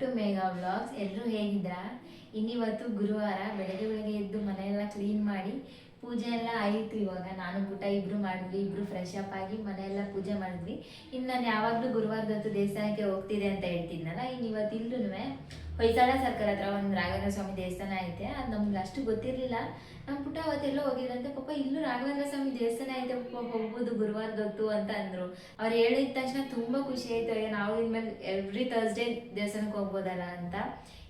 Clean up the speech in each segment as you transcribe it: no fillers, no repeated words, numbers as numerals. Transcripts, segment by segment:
To Megha vlogs. ಎಲ್ಲರೂ ಹೇಗಿದ್ದೀರಾ? ಇನ್ನಿವತ್ತು ಗುರುವಾರ ಬೆಳಗ್ಗೆ ಎದ್ದು ಮನೆಯೆಲ್ಲ ಕ್ಲೀನ್ ಮಾಡಿ ಪೂಜೆ ಎಲ್ಲ ಆಯಿತು. ಇವಾಗ ನಾನು ಪುಟ್ಟ ಇಬ್ರು ಮಾಡಿದ್ವಿ, ಇಬ್ರು ಫ್ರೆಶ್ ಅಪ್ ಆಗಿ ಮನೆಯೆಲ್ಲ ಪೂಜೆ ಮಾಡಿದ್ವಿ. ಇನ್ನು ನಾನು ಯಾವಾಗಲೂ ಗುರುವಾರದೊತ್ತು ದೇವಸ್ಥಾನಕ್ಕೆ ಹೋಗ್ತಿದೆ ಅಂತ ಹೇಳ್ತಿದ್ನಲ್ಲ, ಇನ್ನು ಇವತ್ತು ಇಲ್ಲೂ ಹೊಯ್ಸಳ ಸರ್ಕಲ್ ಹತ್ರ ಒಂದು ರಾಘವೇಂದ್ರ ಸ್ವಾಮಿ ದೇವಸ್ಥಾನ ಐತೆ. ಅದು ನಮ್ಗೆ ಅಷ್ಟು ಗೊತ್ತಿರಲಿಲ್ಲ. ನಮ್ಮ ಪುಟ್ಟ ಅವತ್ತೆಲ್ಲೋ ಹೋಗಿದ್ರಂತೆ, ಪಾಪ ಇಲ್ಲೂ ರಾಘವೇಂದ್ರ ಸ್ವಾಮಿ ದೇವಸ್ಥಾನ ಐತೆ ಪಾಪ, ಹೋಗ್ಬೋದು ಗುರುವಾರದೊತ್ತು ಅಂತ ಅಂದರು. ಅವ್ರು ಹೇಳಿದ ತಕ್ಷಣ ತುಂಬ ಖುಷಿ ಆಯಿತು. ನಾವು ಇನ್ಮೇಲೆ ಎವ್ರಿ ಥರ್ಸ್ಡೇ ದೇವಸ್ಥಾನಕ್ಕೆ ಹೋಗ್ಬೋದಲ್ಲ ಅಂತ.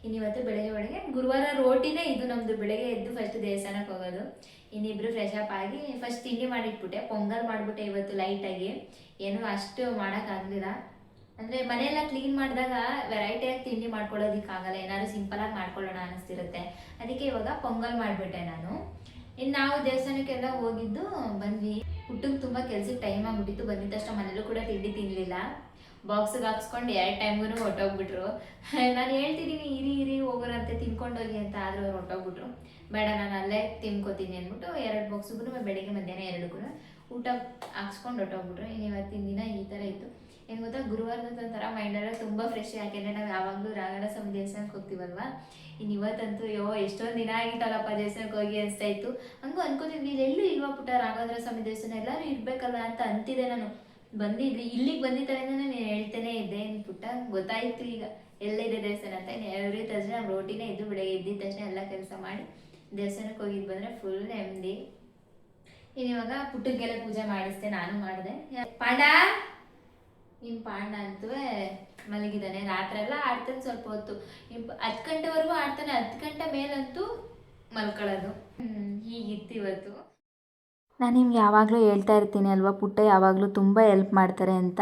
ಇನ್ನಿವತ್ತು ಬೆಳಗ್ಗೆ ಗುರುವಾರ ರೋಟಿನೇ ಇದು ನಮ್ಮದು. ಬೆಳಗ್ಗೆ ಎದ್ದು ಫಸ್ಟ್ ದೇವಸ್ಥಾನಕ್ಕೆ ಹೋಗೋದು. ಇನ್ನಿಬ್ರು ಫ್ರೆಶ್ ಅಪ್ ಆಗಿ ಫಸ್ಟ್ ತಿಂಡಿ ಮಾಡಿಟ್ಬಿಟ್ಟೆ, ಪೊಂಗಲ್ ಮಾಡಿಬಿಟ್ಟೆ ಇವತ್ತು ಲೈಟಾಗಿ. ಏನೂ ಅಷ್ಟು ಮಾಡೋಕ್ಕಾಗಲಿಲ್ಲ. ಅಂದರೆ ಮನೆಯೆಲ್ಲ ಕ್ಲೀನ್ ಮಾಡಿದಾಗ ವೆರೈಟಿಯಾಗಿ ತಿಂಡಿ ಮಾಡ್ಕೊಳ್ಳೋದಕ್ಕಾಗಲ್ಲ, ಏನಾದ್ರು ಸಿಂಪಲಾಗಿ ಮಾಡ್ಕೊಳ್ಳೋಣ ಅನ್ನಿಸ್ತಿರುತ್ತೆ. ಅದಕ್ಕೆ ಇವಾಗ ಪೊಂಗಲ್ ಮಾಡಿಬಿಟ್ಟೆ ನಾನು. ಇನ್ನು ನಾವು ದೇವಸ್ಥಾನಕ್ಕೆಲ್ಲ ಹೋಗಿದ್ದು ಬಂದ್ವಿ. ಹುಟ್ಟಿಗೆ ತುಂಬ ಕೆಲ್ಸಕ್ಕೆ ಟೈಮ್ ಆಗಿಬಿಟ್ಟಿತ್ತು. ಬಂದಿದ್ದ ತಕ್ಷಣ ಮನೇಲೂ ಕೂಡ ತಿಂಡಿ ತಿನ್ನಲಿಲ್ಲ. ಬಾಕ್ಸಿಗೆ ಹಾಕ್ಸ್ಕೊಂಡು 2 ಟೈಮ್ಗೂ ಹೊಟ್ಟೋಗ್ಬಿಟ್ರು. ನಾನು ಹೇಳ್ತಿದ್ದೀನಿ ಇರಿ ಹೋಗೋರಂತೆ ತಿನ್ಕೊಂಡೋಗಿ ಅಂತ, ಆದರೂ ಅವ್ರು ಹೊಟ್ಟೋಗ್ಬಿಟ್ರು. ಬೇಡ ನಾನು ಅಲ್ಲೇ ತಿನ್ಕೋತೀನಿ ಅಂದ್ಬಿಟ್ಟು 2 ಬಾಕ್ಸಿಗೂ ಬೆಳಿಗ್ಗೆ ಮಧ್ಯಾಹ್ನ 2 ಕೂಡ ಊಟ ಹಾಕ್ಸ್ಕೊಂಡು ಹೊಟ್ಟೋಗ್ಬಿಟ್ರು. ಇನ್ನು ಇವತ್ತಿನ ದಿನ ಈ ಥರ ಇತ್ತು. ಏನು ಗೊತ್ತಾ, ಗುರುವಾರದ ಥರ ಮೈಂಡೆಲ್ಲ ತುಂಬ ಫ್ರೆಶ್. ಯಾಕೆಂದರೆ ನಾವು ಯಾವಾಗಲೂ ರಾಘವೇಂದ್ರ ಸ್ವಾಮಿ ದೇವಸ್ಥಾನಕ್ಕೆ ಹೋಗ್ತೀವಲ್ವ. ಇನ್ನು ಇವತ್ತಂತೂ ಎಷ್ಟೊಂದು ದಿನ ಆಗಿತ್ತಲ್ಲಪ್ಪ ದೇವಸ್ಥಾನಕ್ಕೆ ಹೋಗಿ ಅನಿಸ್ತಾ ಇತ್ತು. ಹಂಗೂ ಅನ್ಕೋತಿದ್ವಿ ಎಲ್ಲೂ ಇಲ್ವಾ ಪುಟ್ಟ ರಾಘವೇಂದ್ರ ಸ್ವಾಮಿ ದೇವಸ್ಥಾನ, ಎಲ್ಲರೂ ಇರಬೇಕಲ್ಲ ಅಂತ ಅಂತಿದ್ದೆ ನಾನು. ಬಂದಿದ್ವಿ ಇಲ್ಲಿಗೆ ಬಂದಿದ್ದರಿಂದ ನಾನು ಹೇಳ್ತೇನೆ ಇದ್ದೆ. ಇನ್ನು ಪುಟ್ಟ ಗೊತ್ತಾಯಿತು ಈಗ ಎಲ್ಲಿದೆ ದೇವಸ್ಥಾನ ಅಂತ. ಇನ್ನು ಎವ್ರಿ ತಕ್ಷಣ ನಮ್ಮ ರೋಟಿನೇ ಇದ್ದು ಬೆಳಗ್ಗೆ ಎದ್ದಿದ್ದ ತಕ್ಷಣ ಎಲ್ಲ ಕೆಲಸ ಮಾಡಿ ದೇವಸ್ಥಾನಕ್ಕೆ ಹೋಗಿದ್ದು ಬಂದರೆ ಫುಲ್ ನೆಮ್ಮದಿ. ಇನ್ನು ಇವಾಗ ಪುಟ್ಟಕ್ಕೆಲ್ಲ ಪೂಜೆ ಮಾಡಿಸ್ದೆ, ನಾನು ಮಾಡಿದೆ. ಪಾಂಡ ಇನ್ನು ಪಾಂಡ ಅಂತೂ ಮಲಗಿದ್ದಾನೆ. ರಾತ್ರಿ ಎಲ್ಲ ಆಡ್ತಾನೆ ಸ್ವಲ್ಪ ಹೊತ್ತು, 10 ಗಂಟೆವರೆಗೂ ಆಡ್ತಾನೆ. 10 ಗಂಟೆ ಮೇಲಂತೂ ಮಲ್ಕೊಳ್ಳೋದು. ಹೀಗಿತ್ತು ಇವತ್ತು. ನಾನು ನಿಮ್ಗೆ ಯಾವಾಗಲೂ ಹೇಳ್ತಾ ಇರ್ತೀನಿ ಅಲ್ವಾ, ಪುಟ್ಟ ಯಾವಾಗಲೂ ತುಂಬ ಹೆಲ್ಪ್ ಮಾಡ್ತಾರೆ ಅಂತ.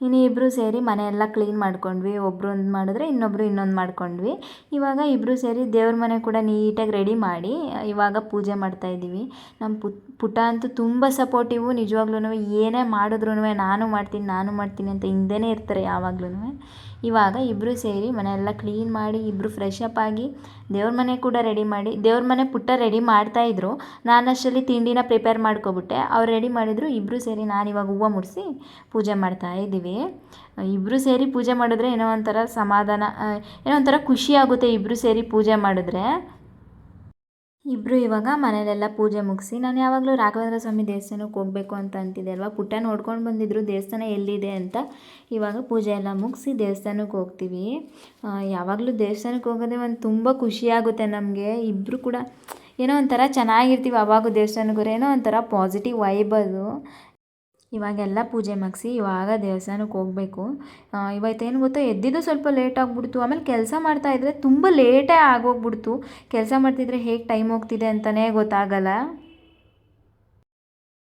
ಇನ್ನು ಇಬ್ಬರು ಸೇರಿ ಮನೆಯೆಲ್ಲ ಕ್ಲೀನ್ ಮಾಡ್ಕೊಂಡ್ವಿ. ಒಬ್ಬರು ಒಂದು ಮಾಡಿದ್ರೆ ಇನ್ನೊಬ್ಬರು ಇನ್ನೊಂದು ಮಾಡ್ಕೊಂಡ್ವಿ. ಇವಾಗ ಇಬ್ಬರು ಸೇರಿ ದೇವ್ರ ಮನೆ ಕೂಡ ನೀಟಾಗಿ ರೆಡಿ ಮಾಡಿ ಇವಾಗ ಪೂಜೆ ಮಾಡ್ತಾಯಿದ್ದೀವಿ. ನಮ್ಮ ಪುಟ್ಟ ಅಂತೂ ತುಂಬ ಸಪೋರ್ಟಿವು. ನಿಜವಾಗ್ಲೂ ಏನೇ ಮಾಡಿದ್ರು ನಾನು ಮಾಡ್ತೀನಿ ಅಂತ ಹಿಂದೆನೇ ಇರ್ತಾರೆ ಯಾವಾಗ್ಲೂ. ಇವಾಗ ಇಬ್ಬರು ಸೇರಿ ಮನೆಯೆಲ್ಲ ಕ್ಲೀನ್ ಮಾಡಿ ಇಬ್ಬರು ಫ್ರೆಶ್ ಅಪ್ ಆಗಿ ದೇವ್ರ ಮನೆ ಕೂಡ ರೆಡಿ ಮಾಡಿ, ದೇವ್ರ ಮನೆ ಪುಟ್ಟ ರೆಡಿ ಮಾಡ್ತಾಯಿದ್ರು. ನಾನು ಅಷ್ಟರಲ್ಲಿ ತಿಂಡಿನ ಪ್ರಿಪೇರ್ ಮಾಡ್ಕೊಬಿಟ್ಟೆ. ಅವ್ರು ರೆಡಿ ಮಾಡಿದ್ರು. ಇಬ್ಬರು ಸೇರಿ ನಾನಿವಾಗ ಹೂವು ಮುಡಿಸಿ ಪೂಜೆ ಮಾಡ್ತಾಯಿದ್ದೀವಿ. ಇಬ್ಬರು ಸೇರಿ ಪೂಜೆ ಮಾಡಿದ್ರೆ ಏನೋ ಒಂಥರ ಸಮಾಧಾನ, ಏನೋ ಒಂಥರ ಖುಷಿ ಆಗುತ್ತೆ ಇಬ್ಬರು ಸೇರಿ ಪೂಜೆ ಮಾಡಿದ್ರೆ. ಇಬ್ಬರು ಇವಾಗ ಮನೇಲೆಲ್ಲ ಪೂಜೆ ಮುಗಿಸಿ, ನಾನು ಯಾವಾಗಲೂ ರಾಘವೇಂದ್ರ ಸ್ವಾಮಿ ದೇವಸ್ಥಾನಕ್ಕೆ ಹೋಗಬೇಕು ಅಂತ ಅಂತಿದ್ದೆ ಅಲ್ವಾ. ಪುಟ್ಟ ನೋಡ್ಕೊಂಡು ಬಂದಿದ್ರು ದೇವಸ್ಥಾನ ಎಲ್ಲಿದೆ ಅಂತ. ಇವಾಗ ಪೂಜೆ ಎಲ್ಲ ಮುಗಿಸಿ ದೇವಸ್ಥಾನಕ್ಕೆ ಹೋಗ್ತೀವಿ. ಯಾವಾಗಲೂ ದೇವಸ್ಥಾನಕ್ಕೆ ಹೋಗೋದೇ ಒಂದು ತುಂಬ ಖುಷಿಯಾಗುತ್ತೆ ನಮಗೆ. ಇಬ್ಬರು ಕೂಡ ಏನೋ ಒಂಥರ ಚೆನ್ನಾಗಿರ್ತೀವಿ. ಆವಾಗ ದೇವಸ್ಥಾನಕ್ಕೆ ಏನೋ ಒಂಥರ ಪಾಸಿಟಿವ್ ವೈಬ್ ಅದು. ಇವಾಗೆಲ್ಲ ಪೂಜೆ ಮುಗಿಸಿ ಇವಾಗ ದೇವಸ್ಥಾನಕ್ಕೆ ಹೋಗಬೇಕು. ಇವತ್ತೇನು ಗೊತ್ತಾ, ಎದ್ದಿದ್ದು ಸ್ವಲ್ಪ ಲೇಟ್ ಆಗಿಬಿಡ್ತು. ಆಮೇಲೆ ಕೆಲಸ ಮಾಡ್ತಾಯಿದ್ರೆ ತುಂಬ ಲೇಟೇ ಆಗೋಗ್ಬಿಡ್ತು. ಕೆಲಸ ಮಾಡ್ತಿದ್ರೆ ಹೇಗೆ ಟೈಮ್ ಹೋಗ್ತಿದೆ ಅಂತಲೇ ಗೊತ್ತಾಗಲ್ಲ.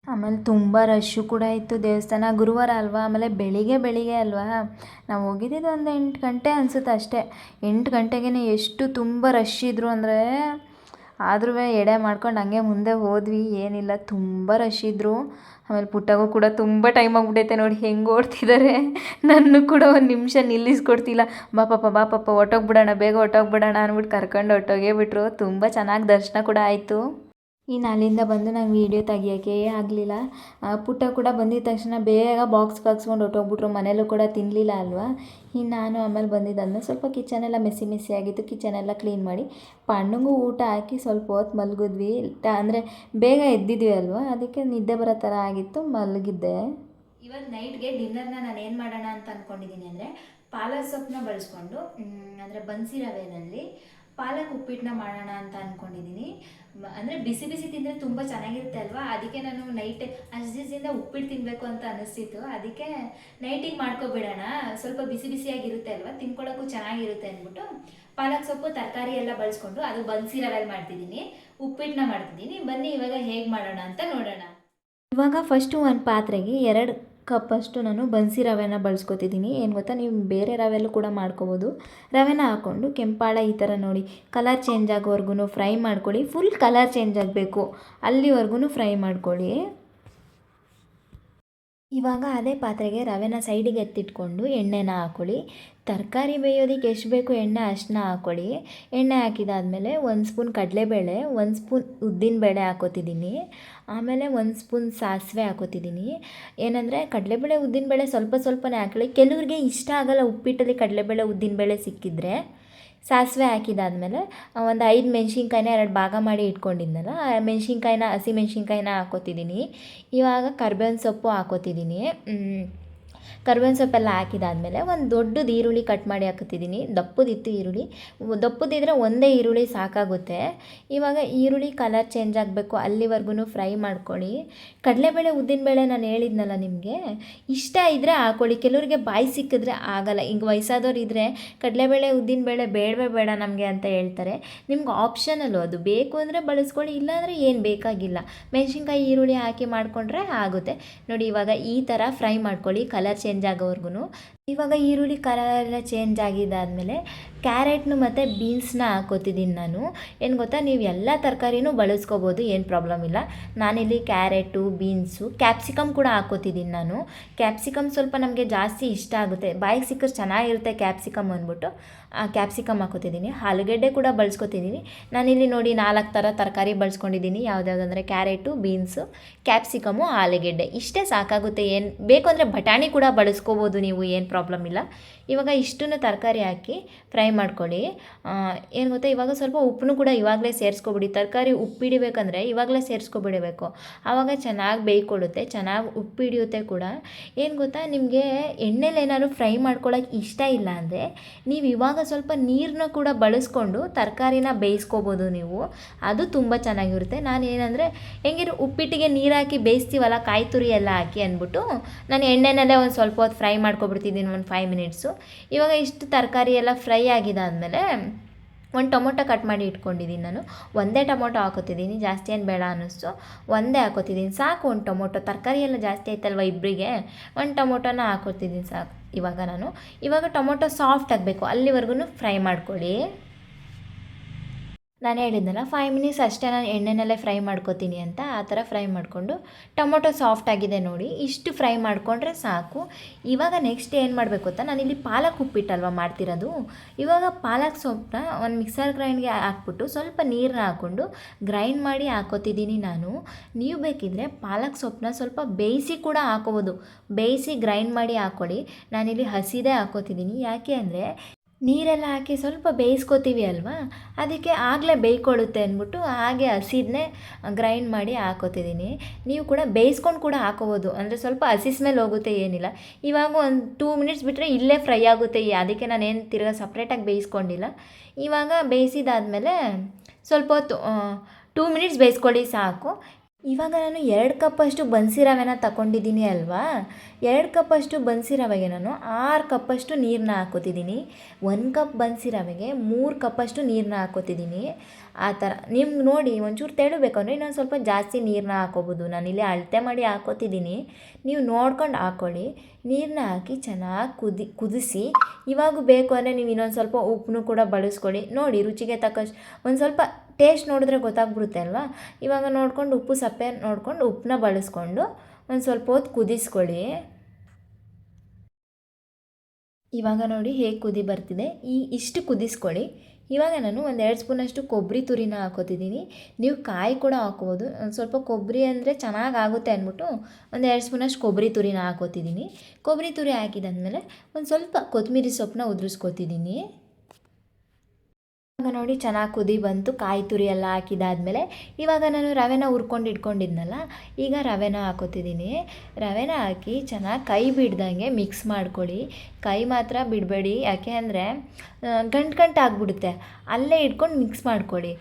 ಆಮೇಲೆ ತುಂಬ ರಶ್ಶು ಕೂಡ ಇತ್ತು ದೇವಸ್ಥಾನ. ಗುರುವಾರ ಅಲ್ವಾ, ಆಮೇಲೆ ಬೆಳಿಗ್ಗೆ ಅಲ್ವಾ. ನಾವು ಹೋಗಿದ್ದು ಒಂದು 8 ಗಂಟೆ ಅನಿಸುತ್ತೆ ಅಷ್ಟೇ. 8 ಗಂಟೆಗೇ ಎಷ್ಟು ತುಂಬ ರಶ್ ಇದ್ದರು ಅಂದರೆ, ಆದ್ರೂ ಎಡೆ ಮಾಡ್ಕೊಂಡು ಹಂಗೆ ಮುಂದೆ ಹೋದ್ವಿ. ಏನಿಲ್ಲ, ತುಂಬ ರಶ್ ಇದ್ದರು. ಆಮೇಲೆ ಪುಟ್ಟಗೂ ಕೂಡ ತುಂಬ ಟೈಮ್ ಆಗಿಬಿಟ್ಟೈತೆ ನೋಡಿ ಹೆಂಗೆ ಓಡ್ತಿದ್ದಾರೆ. ನನ್ನ ಕೂಡ ಒಂದು ನಿಮಿಷ ನಿಲ್ಲಿಸ್ಕೊಡ್ತಿಲ್ಲ. ಬಾ ಪಾಪ ಹೊಟ್ಟೋಗ್ಬಿಡೋಣ, ಬೇಗ ಹೊಟ್ಟೋಗ್ಬಿಡೋಣ ಅಂದ್ಬಿಟ್ಟು ಕರ್ಕೊಂಡು ಹೊಟ್ಟೋಗೇ ಬಿಟ್ರು. ತುಂಬ ಚೆನ್ನಾಗಿ ದರ್ಶನ ಕೂಡ ಆಯಿತು. ಇನ್ನು ಅಲ್ಲಿಂದ ಬಂದು ನಂಗೆ ವೀಡಿಯೋ ತೆಗಿಯೋಕ್ಕೆ ಆಗಲಿಲ್ಲ. ಪುಟ್ಟ ಕೂಡ ಬಂದಿದ್ದ ತಕ್ಷಣ ಬೇಗ ಬಾಕ್ಸ್ಗೆ ಹಾಕ್ಸ್ಕೊಂಡು ಹೊಟ್ಟೋಗ್ಬಿಟ್ರು. ಮನೇಲೂ ಕೂಡ ತಿನ್ನಲಿಲ್ಲ ಅಲ್ವಾ. ಇನ್ನು ನಾನು ಆಮೇಲೆ ಬಂದಿದ್ದಾದ್ಮೇಲೆ ಸ್ವಲ್ಪ ಕಿಚನೆಲ್ಲ ಮೆಸ್ಸಿ ಆಗಿತ್ತು. ಕಿಚನೆಲ್ಲ ಕ್ಲೀನ್ ಮಾಡಿ ಪಣ್ಣಂಗೂ ಊಟ ಹಾಕಿ ಸ್ವಲ್ಪ ಹೊತ್ತು ಮಲಗಿದ್ವಿ. ಅಂದರೆ ಬೇಗ ಎದ್ದಿದ್ವಿ ಅಲ್ವಾ, ಅದಕ್ಕೆ ನಿದ್ದೆ ಬರೋ ಥರ ಆಗಿತ್ತು, ಮಲಗಿದ್ದೆ. ಇವತ್ತು ನೈಟ್ಗೆ ಡಿನ್ನರ್ನ ನಾನು ಏನು ಮಾಡೋಣ ಅಂತ ಅಂದ್ಕೊಂಡಿದ್ದೀನಿ ಅಂದರೆ, ಪಾಲಕ್ ಸೊಪ್ಪನ್ನ ಬಳಸ್ಕೊಂಡು ಅಂದರೆ ಬನ್ಸಿ ರವೆನಲ್ಲಿ ಪಾಲಕ್ ಉಪ್ಪಿಟ್ಟನ್ನ ಮಾಡೋಣ ಅಂತ ಅಂದ್ಕೊಂಡಿದ್ದೀನಿ. ಅಂದರೆ ಬಿಸಿ ತಿಂದರೆ ತುಂಬ ಚೆನ್ನಾಗಿರುತ್ತೆ ಅಲ್ವಾ. ಅದಕ್ಕೆ ನಾನು ನೈಟ್ ಅಷ್ಟು ದಿವಸದಿಂದ ಉಪ್ಪಿಟ್ಟು ತಿನ್ನಬೇಕು ಅಂತ ಅನ್ನಿಸ್ತಿತ್ತು. ಅದಕ್ಕೆ ನೈಟಿಗೆ ಮಾಡ್ಕೊಬಿಡೋಣ, ಸ್ವಲ್ಪ ಬಿಸಿಯಾಗಿರುತ್ತೆ ಅಲ್ವಾ, ತಿನ್ಕೊಳ್ಳೋಕ್ಕೂ ಚೆನ್ನಾಗಿರುತ್ತೆ ಅಂದ್ಬಿಟ್ಟು ಪಾಲಕ್ ಸೊಪ್ಪು ತರಕಾರಿ ಎಲ್ಲ ಬಳಸ್ಕೊಂಡು ಅದು ಬನ್ಸಿ ರವೆಲ್ಲಿ ಮಾಡ್ತಿದ್ದೀನಿ, ಉಪ್ಪಿಟ್ಟನ್ನ ಮಾಡ್ತಿದ್ದೀನಿ. ಬನ್ನಿ ಇವಾಗ ಹೇಗೆ ಮಾಡೋಣ ಅಂತ ನೋಡೋಣ. ಇವಾಗ ಫಸ್ಟು ಒಂದು ಪಾತ್ರೆಗೆ 2 ಕಪ್ಪಷ್ಟು ನಾನು ಬನ್ಸಿ ರವೆನ ಬಳಸ್ಕೊತಿದ್ದೀನಿ. ಏನು ಗೊತ್ತಾ, ನೀವು ಬೇರೆ ರವೆಲ್ಲೂ ಕೂಡ ಮಾಡ್ಕೋಬೋದು. ರವೆನ ಹಾಕ್ಕೊಂಡು ಕೆಂಪಾಳ ಈ ಥರ ನೋಡಿ ಕಲರ್ ಚೇಂಜ್ ಆಗೋವರೆಗೂ ಫ್ರೈ ಮಾಡ್ಕೊಳ್ಳಿ. ಫುಲ್ ಕಲರ್ ಚೇಂಜ್ ಆಗಬೇಕು ಅಲ್ಲಿವರೆಗೂ ಫ್ರೈ ಮಾಡ್ಕೊಳ್ಳಿ. ಇವಾಗ ಅದೇ ಪಾತ್ರೆಗೆ ರವೆನ ಸೈಡಿಗೆ ಎತ್ತಿಟ್ಕೊಂಡು ಎಣ್ಣೆನ ಹಾಕ್ಕೊಳ್ಳಿ. ತರಕಾರಿ ಬೇಯೋದಕ್ಕೆ ಎಷ್ಟು ಬೇಕು ಎಣ್ಣೆ ಅಷ್ಟನ್ನ ಹಾಕ್ಕೊಳ್ಳಿ. ಎಣ್ಣೆ ಹಾಕಿದಾದಮೇಲೆ 1 ಸ್ಪೂನ್ ಕಡಲೆಬೇಳೆ, 1 ಸ್ಪೂನ್ ಉದ್ದಿನಬೇಳೆ ಹಾಕ್ಕೋತಿದ್ದೀನಿ. ಆಮೇಲೆ 1 ಸ್ಪೂನ್ ಸಾಸಿವೆ ಹಾಕ್ಕೋತಿದ್ದೀನಿ. ಏನಂದರೆ ಕಡಲೆಬೇಳೆ ಉದ್ದಿನಬೇಳೆ ಸ್ವಲ್ಪ ಸ್ವಲ್ಪನೇ ಹಾಕೊಳ್ಳಿ. ಕೆಲವ್ರಿಗೆ ಇಷ್ಟ ಆಗೋಲ್ಲ ಉಪ್ಪಿಟ್ಟಲ್ಲಿ ಕಡಲೆಬೇಳೆ ಉದ್ದಿನಬೇಳೆ ಸಿಕ್ಕಿದ್ರೆ. ಸಾಸಿವೆ ಹಾಕಿದಾದ್ಮೇಲೆ ಒಂದು 5 ಮೆಣಸಿನ್ಕಾಯಿನ 2 ಭಾಗ ಮಾಡಿ ಇಟ್ಕೊಂಡಿದ್ನಲ್ಲ, ಆ ಮೆಣಸಿನ್ಕಾಯಿನ ಹಸಿ ಮೆಣಸಿನ್ಕಾಯಿನ ಹಾಕ್ಕೋತಿದ್ದೀನಿ. ಇವಾಗ ಕರ್ಬೇವಿನ ಸೊಪ್ಪು ಹಾಕ್ಕೋತಿದ್ದೀನಿ. ಕರ್ಬೇವಿನ ಸೊಪ್ಪೆಲ್ಲ ಹಾಕಿದಾದ್ಮೇಲೆ ಒಂದು ದೊಡ್ಡದು ಈರುಳ್ಳಿ ಕಟ್ ಮಾಡಿ ಹಾಕುತ್ತಿದ್ದೀನಿ. ದಪ್ಪದಿತ್ತು ಈರುಳ್ಳಿ, ದಪ್ಪದಿದ್ದರೆ ಒಂದೇ ಈರುಳ್ಳಿ ಸಾಕಾಗುತ್ತೆ. ಇವಾಗ ಈರುಳ್ಳಿ ಕಲರ್ ಚೇಂಜ್ ಆಗಬೇಕು ಅಲ್ಲಿವರೆಗೂ ಫ್ರೈ ಮಾಡ್ಕೊಳ್ಳಿ. ಕಡಲೆಬೇಳೆ ಉದ್ದಿನಬೇಳೆ ನಾನು ಹೇಳಿದ್ನಲ್ಲ ನಿಮಗೆ, ಇಷ್ಟ ಇದ್ದರೆ ಹಾಕ್ಕೊಳ್ಳಿ. ಕೆಲವರಿಗೆ ಬಾಯಿ ಸಿಕ್ಕಿದ್ರೆ ಆಗಲ್ಲ. ಈಗ ವಯಸ್ಸಾದವ್ರು ಇದ್ದರೆ ಕಡಲೆಬೇಳೆ ಉದ್ದಿನಬೇಳೆ ಬೇಡವೇ ಬೇಡ ನಮಗೆ ಅಂತ ಹೇಳ್ತಾರೆ. ನಿಮ್ಗೆ ಆಪ್ಷನಲ್ಲು, ಅದು ಬೇಕು ಅಂದರೆ ಬಳಸ್ಕೊಳ್ಳಿ, ಇಲ್ಲಾಂದರೆ ಏನು ಬೇಕಾಗಿಲ್ಲ. ಮೆಣಸಿನ್ಕಾಯಿ ಈರುಳ್ಳಿ ಹಾಕಿ ಮಾಡಿಕೊಂಡ್ರೆ ಆಗುತ್ತೆ ನೋಡಿ. ಇವಾಗ ಈ ಥರ ಫ್ರೈ ಮಾಡ್ಕೊಳ್ಳಿ ಕಲರ್ ಚೇಂಜ್ ಆಗೋವರೆಗೂ. ಇವಾಗ ಈರುಳ್ಳಿ ಕಲರ್ ಎಲ್ಲ ಚೇಂಜ್ ಆಗಿದ್ದಾದಮೇಲೆ ಕ್ಯಾರೆಟ್ನು ಮತ್ತು ಬೀನ್ಸ್ನ ಹಾಕ್ಕೋತಿದ್ದೀನಿ ನಾನು. ಏನು ಗೊತ್ತಾ, ನೀವು ಎಲ್ಲ ತರಕಾರಿನೂ ಬಳಸ್ಕೋಬೋದು, ಏನು ಪ್ರಾಬ್ಲಮ್ ಇಲ್ಲ. ನಾನಿಲ್ಲಿ ಕ್ಯಾರೆಟು, ಬೀನ್ಸು, ಕ್ಯಾಪ್ಸಿಕಮ್ ಕೂಡ ಹಾಕ್ಕೋತಿದ್ದೀನಿ ನಾನು. ಕ್ಯಾಪ್ಸಿಕಮ್ ಸ್ವಲ್ಪ ನಮಗೆ ಜಾಸ್ತಿ ಇಷ್ಟ ಆಗುತ್ತೆ, ಬಾಯಿಗೆ ಸಿಕ್ಕರೆ ಚೆನ್ನಾಗಿರುತ್ತೆ ಕ್ಯಾಪ್ಸಿಕಮ್ ಅಂದ್ಬಿಟ್ಟು ಕ್ಯಾಪ್ಸಿಕಮ್ ಹಾಕ್ಕೋತಿದ್ದೀನಿ. ಆಲೂಗೆಡ್ಡೆ ಕೂಡ ಬಳಸ್ಕೊತಿದ್ದೀನಿ. ನಾನಿಲ್ಲಿ ನೋಡಿ 4 ಥರ ತರಕಾರಿ ಬಳಸ್ಕೊಂಡಿದ್ದೀನಿ. ಯಾವುದ್ಯಾವುದಂದರೆ ಕ್ಯಾರೆಟು, ಬೀನ್ಸು, ಕ್ಯಾಪ್ಸಿಕಮು, ಆಲೂಗೆಡ್ಡೆ. ಇಷ್ಟೇ ಸಾಕಾಗುತ್ತೆ. ಏನು ಬೇಕು ಅಂದರೆ ಬಟಾಣಿ ಕೂಡ ಬಳಸ್ಕೋಬೋದು ನೀವು, ಏನು ಪ್ರಾಬ್ಲಮ್ ಇಲ್ಲ. ಇವಾಗ ಇಷ್ಟನ್ನು ತರಕಾರಿ ಹಾಕಿ ಫ್ರೈ ಮಾಡ್ಕೊಳ್ಳಿ. ಏನು ಗೊತ್ತಾ, ಇವಾಗ ಸ್ವಲ್ಪ ಉಪ್ಪನ್ನು ಕೂಡ ಇವಾಗಲೇ ಸೇರಿಸ್ಕೊಬಿಡಿ. ತರಕಾರಿ ಉಪ್ಪಿಡಿಬೇಕಂದ್ರೆ ಇವಾಗಲೇ ಸೇರಿಸ್ಕೊಬಿಡಬೇಕು, ಆವಾಗ ಚೆನ್ನಾಗಿ ಬೇಯ್ಕೊಳ್ಳುತ್ತೆ, ಚೆನ್ನಾಗಿ ಉಪ್ಪಿಡಿಯುತ್ತೆ ಕೂಡ. ಏನು ಗೊತ್ತಾ, ನಿಮಗೆ ಎಣ್ಣೆಲಿ ಏನಾದ್ರು ಫ್ರೈ ಮಾಡ್ಕೊಳ್ಳೋಕೆ ಇಷ್ಟ ಇಲ್ಲ ಅಂದರೆ ನೀವು ಇವಾಗ ಸ್ವಲ್ಪ ನೀರನ್ನ ಕೂಡ ಬಳಸ್ಕೊಂಡು ತರಕಾರಿನ ಬೇಯಿಸ್ಕೋಬೋದು ನೀವು. ಅದು ತುಂಬ ಚೆನ್ನಾಗಿರುತ್ತೆ. ನಾನು ಏನಂದರೆ ಹೆಂಗಿರು ಉಪ್ಪಿಟ್ಟಿಗೆ ನೀರು ಹಾಕಿ ಬೇಯಿಸ್ತೀವಲ್ಲ, ಕಾಯಿ ತುರಿ ಎಲ್ಲ ಹಾಕಿ ಅಂದ್ಬಿಟ್ಟು ನಾನು ಎಣ್ಣೆನಲ್ಲೇ ಒಂದು ಸ್ವಲ್ಪ ಹೊತ್ತು ಫ್ರೈ ಮಾಡ್ಕೊಬಿಡ್ತಿದ್ದೀನಿ, ಒಂದು 5 ಮಿನಿಟ್ಸು. ಇವಾಗ ಇಷ್ಟು ತರಕಾರಿ ಎಲ್ಲ ಫ್ರೈ ಆಗಿದಾದಮೇಲೆ ಒಂದು ಟೊಮೊಟೊ ಕಟ್ ಮಾಡಿ ಇಟ್ಕೊಂಡಿದ್ದೀನಿ ನಾನು. ಒಂದೇ ಟೊಮೊಟೊ ಹಾಕೋತಿದ್ದೀನಿ, ಜಾಸ್ತಿ ಏನು ಬೇಡ ಅನ್ನಿಸ್ತು, ಒಂದೇ ಹಾಕೋತಿದ್ದೀನಿ ಸಾಕು. ಒಂದು ಟೊಮೊಟೊ, ತರಕಾರಿ ಎಲ್ಲ ಜಾಸ್ತಿ ಆಯ್ತಲ್ವ ಇಬ್ಬರಿಗೆ, ಒಂದು ಟೊಮೊಟೊನ ಹಾಕೋತಿದ್ದೀನಿ ಸಾಕು. ಇವಾಗ ಟೊಮೊಟೊ ಸಾಫ್ಟ್ ಆಗಬೇಕು ಅಲ್ಲಿವರೆಗೂ ಫ್ರೈ ಮಾಡ್ಕೊಳ್ಳಿ. ನಾನು ಹೇಳಿದ್ನಲ್ಲ 5 ಮಿನಿಟ್ಸ್ ಅಷ್ಟೇ ನಾನು ಎಣ್ಣೆನಲ್ಲೇ ಫ್ರೈ ಮಾಡ್ಕೋತೀನಿ ಅಂತ. ಆ ಥರ ಫ್ರೈ ಮಾಡಿಕೊಂಡು ಟೊಮೊಟೊ ಸಾಫ್ಟ್ ಆಗಿದೆ ನೋಡಿ, ಇಷ್ಟು ಫ್ರೈ ಮಾಡಿಕೊಂಡ್ರೆ ಸಾಕು. ಇವಾಗ ನೆಕ್ಸ್ಟ್ ಏನು ಮಾಡಬೇಕು ಅಂತ, ನಾನಿಲ್ಲಿ ಪಾಲಕ್ ಉಪ್ಪಿಟ್ಟಲ್ವ ಮಾಡ್ತಿರೋದು. ಇವಾಗ ಪಾಲಕ್ ಸೊಪ್ಪನ್ನ ಒಂದು ಮಿಕ್ಸರ್ ಗ್ರೈಂಡ್ಗೆ ಹಾಕ್ಬಿಟ್ಟು ಸ್ವಲ್ಪ ನೀರನ್ನ ಹಾಕ್ಕೊಂಡು ಗ್ರೈಂಡ್ ಮಾಡಿ ಹಾಕೋತಿದ್ದೀನಿ ನಾನು. ನೀವು ಬೇಕಿದ್ದರೆ ಪಾಲಕ್ ಸೊಪ್ಪನ್ನ ಸ್ವಲ್ಪ ಬೇಯಿಸಿ ಕೂಡ ಹಾಕೋಬೋದು, ಬೇಯಿಸಿ ಗ್ರೈಂಡ್ ಮಾಡಿ ಹಾಕ್ಕೊಳ್ಳಿ. ನಾನಿಲ್ಲಿ ಹಸಿದೇ ಹಾಕೋತಿದ್ದೀನಿ. ಯಾಕೆ ಅಂದರೆ ನೀರೆಲ್ಲ ಹಾಕಿ ಸ್ವಲ್ಪ ಬೇಯಿಸ್ಕೋತೀವಿ ಅಲ್ವಾ, ಅದಕ್ಕೆ ಆಗಲೇ ಬೇಯ್ಕೊಳ್ಳುತ್ತೆ ಅಂದ್ಬಿಟ್ಟು ಹಾಗೆ ಹಸಿದನ್ನೇ ಗ್ರೈಂಡ್ ಮಾಡಿ ಹಾಕೋತಿದ್ದೀನಿ. ನೀವು ಕೂಡ ಬೇಯಿಸ್ಕೊಂಡು ಕೂಡ ಹಾಕೋಬೋದು, ಅಂದರೆ ಸ್ವಲ್ಪ ಹಸಿ ಸ್ಮೆಲ್ ಹೋಗುತ್ತೆ, ಏನಿಲ್ಲ. ಇವಾಗ ಒಂದು 2 ಮಿನಿಟ್ಸ್ ಬಿಟ್ಟರೆ ಇಲ್ಲೇ ಫ್ರೈ ಆಗುತ್ತೆ, ಅದಕ್ಕೆ ನಾನೇನು ತಿರ್ಗಾ ಸಪ್ರೇಟಾಗಿ ಬೇಯಿಸ್ಕೊಂಡಿಲ್ಲ. ಇವಾಗ ಬೇಯಿಸಿದಾದ್ಮೇಲೆ ಸ್ವಲ್ಪ ಹೊತ್ತು 2 ಮಿನಿಟ್ಸ್ ಬೇಯಿಸ್ಕೊಳ್ಳಿ ಸಾಕು. ಇವಾಗ ನಾನು 2 ಕಪ್ಪಷ್ಟು ಬನ್ಸಿ ರವೆನ ತಗೊಂಡಿದ್ದೀನಿ ಅಲ್ವಾ, 2 ಕಪ್ಪಷ್ಟು ಬನ್ಸಿ ರವೆಗೆ ನಾನು 6 ಕಪ್ಪಷ್ಟು ನೀರನ್ನ ಹಾಕೋತಿದ್ದೀನಿ. 1 ಕಪ್ ಬನ್ಸಿ ರವೆಗೆ 3 ಕಪ್ಪಷ್ಟು ನೀರನ್ನ ಹಾಕೋತಿದ್ದೀನಿ. ಆ ಥರ ನಿಮ್ಗೆ ನೋಡಿ ಒಂಚೂರು ತೆಳುಬೇಕು ಅಂದರೆ ಇನ್ನೊಂದು ಸ್ವಲ್ಪ ಜಾಸ್ತಿ ನೀರನ್ನ ಹಾಕೋಬೋದು. ನಾನಿಲ್ಲಿ ಅಳತೆ ಮಾಡಿ ಹಾಕೋತಿದ್ದೀನಿ, ನೀವು ನೋಡ್ಕೊಂಡು ಹಾಕ್ಕೊಳ್ಳಿ. ನೀರನ್ನ ಹಾಕಿ ಚೆನ್ನಾಗಿ ಕುದಿಸಿ. ಇವಾಗ ಬೇಕು ಅಂದರೆ ನೀವು ಇನ್ನೊಂದು ಸ್ವಲ್ಪ ಉಪ್ಪನ್ನು ಕೂಡ ಬಳಸ್ಕೊಳ್ಳಿ. ನೋಡಿ ರುಚಿಗೆ ತಕ್ಕಷ್ಟು ಒಂದು ಸ್ವಲ್ಪ ಟೇಸ್ಟ್ ನೋಡಿದ್ರೆ ಗೊತ್ತಾಗ್ಬಿಡುತ್ತೆ ಅಲ್ವಾ. ಇವಾಗ ನೋಡ್ಕೊಂಡು ಉಪ್ಪು ಸಪ್ಪೆ ನೋಡ್ಕೊಂಡು ಉಪ್ಪನ್ನ ಬಳಸ್ಕೊಂಡು ಒಂದು ಸ್ವಲ್ಪ ಹೊತ್ತು ಕುದಿಸ್ಕೊಳ್ಳಿ. ಇವಾಗ ನೋಡಿ ಹೇಗೆ ಕುದಿ ಬರ್ತಿದೆ, ಇಷ್ಟು ಕುದಿಸ್ಕೊಳ್ಳಿ. ಇವಾಗ ನಾನು ಒಂದು 2 ಸ್ಪೂನಷ್ಟು ಕೊಬ್ಬರಿ ತುರಿನ ಹಾಕೋತಿದ್ದೀನಿ. ನೀವು ಕಾಯಿ ಕೂಡ ಹಾಕೋಬೋದು, ಒಂದು ಸ್ವಲ್ಪ ಕೊಬ್ಬರಿ ಅಂದರೆ ಚೆನ್ನಾಗಾಗುತ್ತೆ ಅಂದ್ಬಿಟ್ಟು ಒಂದು 2 ಸ್ಪೂನಷ್ಟು ಕೊಬ್ಬರಿ ತುರಿನ ಹಾಕೋತಿದ್ದೀನಿ. ಕೊಬ್ಬರಿ ತುರಿ ಹಾಕಿದಾದ್ಮೇಲೆ ಒಂದು ಸ್ವಲ್ಪ ಕೊತ್ತಂಬರಿ ಸೊಪ್ಪನ್ನ ಉದುರಿಸ್ಕೊತಿದ್ದೀನಿ. ಇವಾಗ ನೋಡಿ ಚೆನ್ನಾಗಿ ಕುದಿ ಬಂತು, ಕಾಯಿ ತುರಿ ಎಲ್ಲ ಹಾಕಿದಾದ್ಮೇಲೆ ಇವಾಗ ನಾನು ರವೆನ ಹುರ್ಕೊಂಡು ಇಟ್ಕೊಂಡಿದ್ನಲ್ಲ, ಈಗ ರವೆನ ಹಾಕೋತಿದ್ದೀನಿ. ರವೆನ ಹಾಕಿ ಚೆನ್ನಾಗಿ ಕೈ ಬಿಡ್ದಂಗೆ ಮಿಕ್ಸ್ ಮಾಡ್ಕೊಳ್ಳಿ. ಕೈ ಮಾತ್ರ ಬಿಡಬೇಡಿ, ಯಾಕೆ ಅಂದರೆ ಗಂಟು ಆಗ್ಬಿಡುತ್ತೆ. ಅಲ್ಲೇ ಇಟ್ಕೊಂಡು ಮಿಕ್ಸ್ ಮಾಡ್ಕೊಳ್ಳಿ,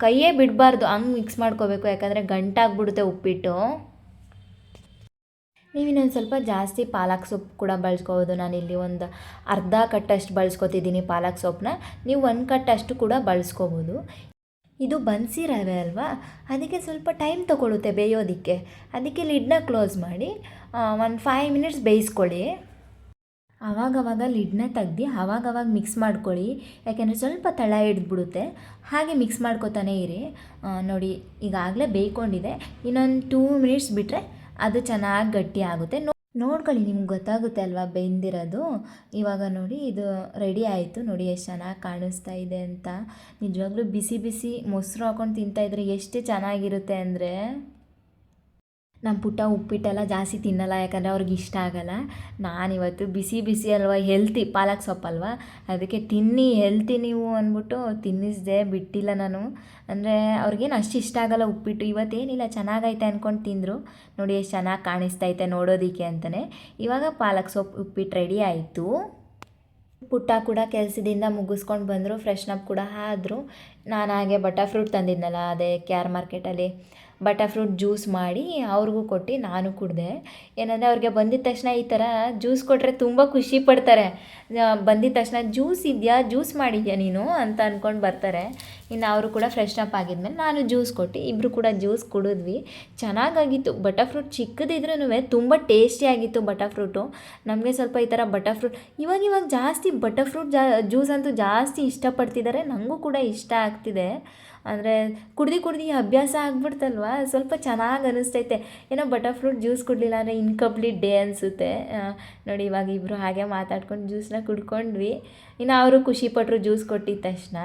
ಕೈಯೇ ಬಿಡಬಾರ್ದು, ಹಂಗೆ ಮಿಕ್ಸ್ ಮಾಡ್ಕೋಬೇಕು, ಯಾಕಂದರೆ ಗಂಟಾಗ್ಬಿಡುತ್ತೆ ಉಪ್ಪಿಟ್ಟು. ನೀವು ಇನ್ನೊಂದು ಸ್ವಲ್ಪ ಜಾಸ್ತಿ ಪಾಲಕ್ ಸೊಪ್ಪು ಕೂಡ ಬಳಸ್ಕೋಬೋದು. ನಾನಿಲ್ಲಿ ಒಂದು ಅರ್ಧ ಕಟ್ಟಷ್ಟು ಬಳಸ್ಕೊತಿದ್ದೀನಿ ಪಾಲಕ್ ಸೊಪ್ಪನ್ನ, ನೀವು 1 ಕಟ್ಟಷ್ಟು ಕೂಡ ಬಳಸ್ಕೋಬೋದು. ಇದು ಬನ್ಸಿ ರವೆ ಅಲ್ವಾ, ಅದಕ್ಕೆ ಸ್ವಲ್ಪ ಟೈಮ್ ತೊಗೊಳುತ್ತೆ ಬೇಯೋದಕ್ಕೆ, ಅದಕ್ಕೆ ಲಿಡ್ನ ಕ್ಲೋಸ್ ಮಾಡಿ ಒಂದು 5 ಮಿನಿಟ್ಸ್ ಬೇಯಿಸ್ಕೊಳ್ಳಿ. ಆವಾಗವಾಗ ಲಿಡ್ನ ತೆಗ್ದು ಆವಾಗವಾಗ ಮಿಕ್ಸ್ ಮಾಡ್ಕೊಳ್ಳಿ, ಯಾಕೆಂದರೆ ಸ್ವಲ್ಪ ತಳ ಹಿಡಿದ್ಬಿಡುತ್ತೆ. ಹಾಗೆ ಮಿಕ್ಸ್ ಮಾಡ್ಕೊತಾನೆ ಇರಿ. ನೋಡಿ ಈಗಾಗಲೇ ಬೇಯ್ಕೊಂಡಿದೆ, ಇನ್ನೊಂದು 2 ಮಿನಿಟ್ಸ್ ಬಿಟ್ಟರೆ ಅದು ಚೆನ್ನಾಗಿ ಗಟ್ಟಿ ಆಗುತ್ತೆ. ನೋಡ್ಕೊಳ್ಳಿ ನಿಮ್ಗೆ ಗೊತ್ತಾಗುತ್ತೆ ಅಲ್ವಾ ಬೆಂದಿರೋದು. ಇವಾಗ ನೋಡಿ ಇದು ರೆಡಿ ಆಯಿತು. ನೋಡಿ ಎಷ್ಟು ಚೆನ್ನಾಗಿ ಕಾಣಿಸ್ತಾ ಇದೆ ಅಂತ. ನಿಜವಾಗ್ಲೂ ಬಿಸಿ ಬಿಸಿ ಮೊಸರು ಹಾಕ್ಕೊಂಡು ತಿಂತಾಯಿದ್ರೆ ಎಷ್ಟು ಚೆನ್ನಾಗಿರುತ್ತೆ ಅಂದರೆ. ನಮ್ಮ ಪುಟ್ಟ ಉಪ್ಪಿಟ್ಟೆಲ್ಲ ಜಾಸ್ತಿ ತಿನ್ನಲ್ಲ, ಯಾಕಂದರೆ ಅವ್ರಿಗೆ ಇಷ್ಟ ಆಗಲ್ಲ. ನಾನಿವತ್ತು ಬಿಸಿ ಬಿಸಿ ಅಲ್ವಾ, ಹೆಲ್ತಿ ಪಾಲಕ್ ಸೊಪ್ಪಲ್ವಾ, ಅದಕ್ಕೆ ತಿನ್ನಿ ಹೆಲ್ತಿ ನೀವು ಅಂದ್ಬಿಟ್ಟು ತಿನ್ನಿಸ್ದೆ, ಬಿಟ್ಟಿಲ್ಲ ನಾನು. ಅಂದರೆ ಅವ್ರಿಗೇನು ಅಷ್ಟು ಇಷ್ಟ ಆಗಲ್ಲ ಉಪ್ಪಿಟ್ಟು. ಇವತ್ತೇನಿಲ್ಲ ಚೆನ್ನಾಗೈತೆ ಅಂದ್ಕೊಂಡು ತಿಂದರು. ನೋಡಿ ಎಷ್ಟು ಚೆನ್ನಾಗಿ ಕಾಣಿಸ್ತೈತೆ ನೋಡೋದಕ್ಕೆ ಅಂತಲೇ. ಇವಾಗ ಪಾಲಕ್ ಸೊಪ್ಪು ಉಪ್ಪಿಟ್ಟು ರೆಡಿ ಆಯಿತು. ಪುಟ್ಟ ಕೂಡ ಕೆಲಸದಿಂದ ಮುಗಿಸ್ಕೊಂಡು ಬಂದರು, ಫ್ರೆಶ್ನಪ್ ಕೂಡ ಆದರು. ನಾನು ಹಾಗೆ ಬಟರ್ಫ್ರೂಟ್ ತಂದಿದ್ನಲ್ಲ, ಅದೇ ಕ್ಯಾರ್ ಮಾರ್ಕೆಟಲ್ಲಿ ಬಟರ್ಫ್ರೂಟ್ ಜ್ಯೂಸ್ ಮಾಡಿ ಅವ್ರಿಗೂ ಕೊಟ್ಟು ನಾನು ಕುಡಿದೆ. ಏನಂದರೆ ಅವ್ರಿಗೆ ಬಂದಿದ್ದ ತಕ್ಷಣ ಈ ಥರ ಜ್ಯೂಸ್ ಕೊಟ್ಟರೆ ತುಂಬ ಖುಷಿ ಪಡ್ತಾರೆ. ಬಂದಿದ್ದ ತಕ್ಷಣ ಜ್ಯೂಸ್ ಇದೆಯಾ, ಜ್ಯೂಸ್ ಮಾಡಿದ್ಯಾ ನೀನು ಅಂತ ಅಂದ್ಕೊಂಡು ಬರ್ತಾರೆ. ಇನ್ನು ಅವರು ಕೂಡ ಫ್ರೆಶ್ನಪ್ ಆಗಿದ್ಮೇಲೆ ನಾನು ಜ್ಯೂಸ್ ಕೊಟ್ಟು ಇಬ್ಬರು ಕೂಡ ಜ್ಯೂಸ್ ಕುಡಿದ್ವಿ. ಚೆನ್ನಾಗಾಗಿತ್ತು. ಬಟರ್ಫ್ರೂಟ್ ಚಿಕ್ಕದಿದ್ರೂ ತುಂಬ ಟೇಸ್ಟಿಯಾಗಿತ್ತು ಬಟರ್ಫ್ರೂಟು. ನಮಗೆ ಸ್ವಲ್ಪ ಈ ಥರ ಬಟರ್ಫ್ರೂಟ್ ಇವಾಗ ಜಾಸ್ತಿ ಬಟರ್ಫ್ರೂಟ್ ಜ್ಯೂಸ್ ಅಂತೂ ಜಾಸ್ತಿ ಇಷ್ಟಪಡ್ತಿದ್ದಾರೆ. ನನಗೂ ಕೂಡ ಇಷ್ಟ ಆಗ್ತಿದೆ. ಅಂದರೆ ಕುಡ್ದು ಅಭ್ಯಾಸ ಆಗ್ಬಿಡ್ತಲ್ವ, ಸ್ವಲ್ಪ ಚೆನ್ನಾಗಿ ಅನ್ನಿಸ್ತೈತೆ. ಏನೋ ಬಟರ್ಫ್ರೂಟ್ ಜ್ಯೂಸ್ ಕುಡಲಿಲ್ಲ ಅಂದರೆ ಇನ್ಕಂಪ್ಲೀಟ್ ಡೇ ಅನಿಸುತ್ತೆ. ನೋಡಿ ಇವಾಗ ಇಬ್ಬರು ಹಾಗೆ ಮಾತಾಡ್ಕೊಂಡು ಜ್ಯೂಸನ್ನ ಕುಡ್ಕೊಂಡ್ವಿ. ಇನ್ನು ಅವರು ಖುಷಿಪಟ್ಟರು ಜ್ಯೂಸ್ ಕೊಟ್ಟಿದ್ದ ತಕ್ಷಣ.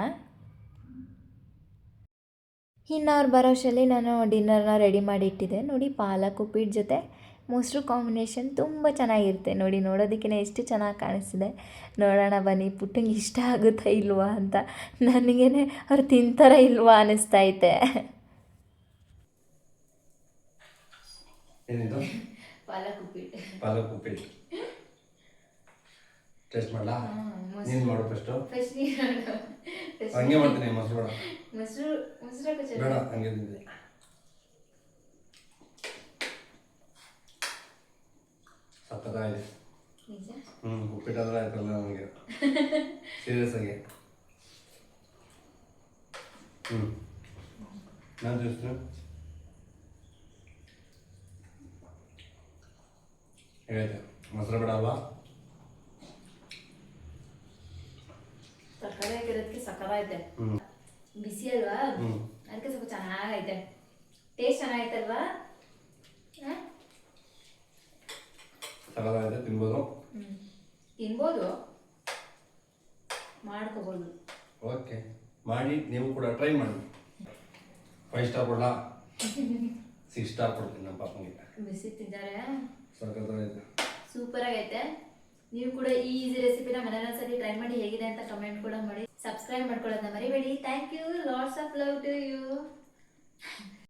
ಇನ್ನು ಅವ್ರು ಬರೋಷ್ಟರಲ್ಲಿ ನಾನು ಡಿನ್ನರ್ನ ರೆಡಿ ಮಾಡಿ ಇಟ್ಟಿದ್ದೆ. ನೋಡಿ ಪಾಲಕ್ ಉಪ್ಪಿಟ್ಟು ಜೊತೆ ಮೊಸರು ಕಾಂಬಿನೇಷನ್ ತುಂಬ ಚೆನ್ನಾಗಿರುತ್ತೆ. ನೋಡಿ ನೋಡೋದಕ್ಕೇ ಎಷ್ಟು ಚೆನ್ನಾಗಿ ಕಾಣಿಸ್ತಿದೆ. ನೋಡೋಣ ಬನ್ನಿ ಪುಟ್ಟಂಗೆ ಇಷ್ಟ ಆಗುತ್ತಾ ಇಲ್ವಾ ಅಂತ. ನನಗೇನೆ ಅವ್ರು ತಿಂತಾರ ಇಲ್ವಾ ಅನ್ನಿಸ್ತೈತೆ. ಏನಿದು? ಪಾಲಕ್ ಉಪ್ಪಿಟ್ಟು. ಪಾಲಕ್ ಉಪ್ಪಿಟ್ಟು ಟೇಸ್ಟ್ ಮಾಡಲಾ? ನೀನು ಮಾಡು ಫಸ್ಟು. ಹಂಗೆ ಮಾಡ್ತೀನಿ. ಮೊಸರು ಬೇಡ. ಮೊಸರು ಬೇಡ, ಹಂಗೆ ತಿಂದೆ. ಸಕ್ಕತ್ತಾಗಿದೆ. ನಿಜ. ಉಪ್ಪಿಟ್ಟಾದ್ರೆ ಆಯ್ತಲ್ಲ ನನಗೆ. ಸೀರಿಯಸ್ ಆಗಿ. ನಾನು ಜ್ಯೂಸ್ನು ಹೇಗೈತೆ? ಮೊಸರು ಬೇಡ ಅಲ್ವಾ? ಸಕ್ಕತ್ತಾಗಿರೋದಕ್ಕೆ ಸಕ್ಕತ್ತಾಗೈತೆ. ಬಿಸಿ ಅಲ್ವಾ, ಅದಕ್ಕೆ ಸ್ವಲ್ಪ ಚೆನ್ನಾಗೈತೆ. ಟೇಸ್ಟ್ ಚೆನ್ನಾಗೈತಲ್ವಾ? ಸಕ್ಕತ್ತಾಗೈತೆ, ತಿನ್ಬೋದು. ತಿನ್ಬೋದು, ಮಾಡ್ಕೋಬೋದು. ಓಕೆ, ಮಾಡಿ ನೀವು ಕೂಡ ಟ್ರೈ ಮಾಡಿ. 5 ಸ್ಟಾರ್ ಕೊಡಲಾ? 6 ಸ್ಟಾರ್ ಕೊಡ್ತೀನಿ ನಮ್ಮ ಪಾಪನಿಗೆ. ಬಿಸಿ ತಿಂತಾರೆ, ಸಕ್ಕತ್ತಾಗೈತೆ, ಸೂಪರ್ ಆಗೈತೆ. ನೀವು ಕೂಡ ಈ ಈಸಿ ರೆಸಿಪಿನ ಮನೆಯಲ್ಲಿ ಒಂದ್ಸತಿ ಟ್ರೈ ಮಾಡಿ ಹೇಗಿದೆ ಅಂತ ಕಮೆಂಟ್ ಕೂಡ ಮಾಡಿ. ಸಬ್ಸ್ಕ್ರೈಬ್ ಮಾಡ್ಕೊಳ್ಳೋದನ್ನ ಮರಿಬೇಡಿ. Thank you, lots of love to you.